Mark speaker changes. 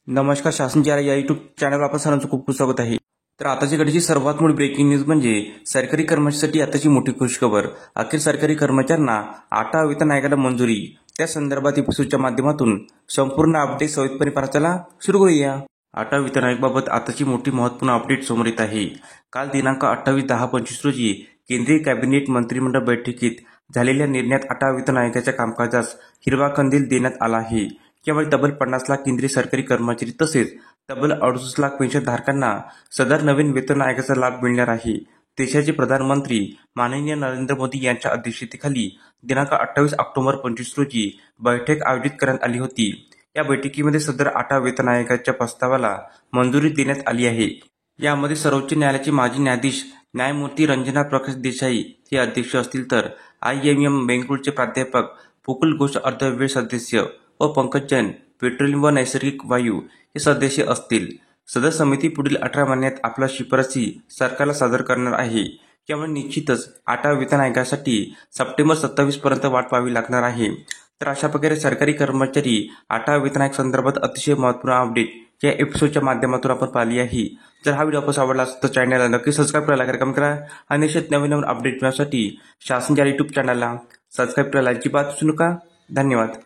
Speaker 1: नमस्कार. शासनच्या या युट्यूब चॅनलवर आपण सर्वांचं खूप खूप स्वागत आहे. तर आताची घडीची सर्वात मोठी ब्रेकिंग न्यूज म्हणजे सरकारी कर्मचाऱ्यांसाठी आताची मोठी खुशखबर. अखेर सरकारी कर्मचाऱ्यांना 8व्या वेतन आयोगाला मंजुरी. त्या संदर्भात एपिसोडच्या माध्यमातून संपूर्ण अपडेट सविस्तरपणे पाहण्याला सुरू करूया. 8व्या वेतन आयोगाबाबत आताची मोठी महत्त्वपूर्ण अपडेट समोर येत आहे. काल दिनांक 28/10/25 रोजी केंद्रीय कॅबिनेट मंत्रिमंडळ बैठकीत झालेल्या निर्णयात 8व्या वेतन आयोगाच्या कामकाजास हिरवा कंदील देण्यात आला आहे. यामुळे तब्बल 50 लाख केंद्रीय सरकारी कर्मचारी तसेच तब्बल 68 लाख पेन्शनधारकांना सदर नवीन वेतन आयोगाचा लाभ मिळणार आहे. देशाचे प्रधानमंत्री माननीय नरेंद्र मोदी यांच्या अध्यक्षतेखाली दिनांक 28 ऑक्टोबर 25 रोजी बैठक आयोजित करण्यात आली होती. या बैठकीमध्ये सदर 8व्या वेतन आयोगाच्या प्रस्तावाला मंजुरी देण्यात आली आहे. यामध्ये सर्वोच्च न्यायालयाचे माजी न्यायाधीश न्यायमूर्ती रंजना प्रकाश देसाई हे अध्यक्ष असतील, तर IIM बेंगळुरूचे प्राध्यापक मुकुल घोष अर्धवेळ सदस्य व पंकज जैन पेट्रोलियम व नैसर्गिक वायू हे सदस्य असतील. सदर समिती पुढील 18 महिन्यात आपल्या शिफारसी सरकारला सादर करणार आहे. यामुळे निश्चितच 8व्या वेतन आयोगासाठी सप्टेंबर 27 पर्यंत वाट पाहावी लागणार आहे. तर अशा प्रकारे सरकारी कर्मचारी 8व्या वेतन आयोग संदर्भात अतिशय महत्त्वपूर्ण अपडेट या एपिसोडच्या माध्यमातून आपण पाहिली आहे. जर हा व्हिडिओ आपल्याला आवडला असेल तर चॅनलला नक्की सबस्क्राईब करायला, कमेंट करा आणि असेच नवीन नवीन अपडेट मिळवण्यासाठी शासनच्या युट्यूब चॅनलला सबस्क्राईब करायला अजिबात विसरू नका. धन्यवाद.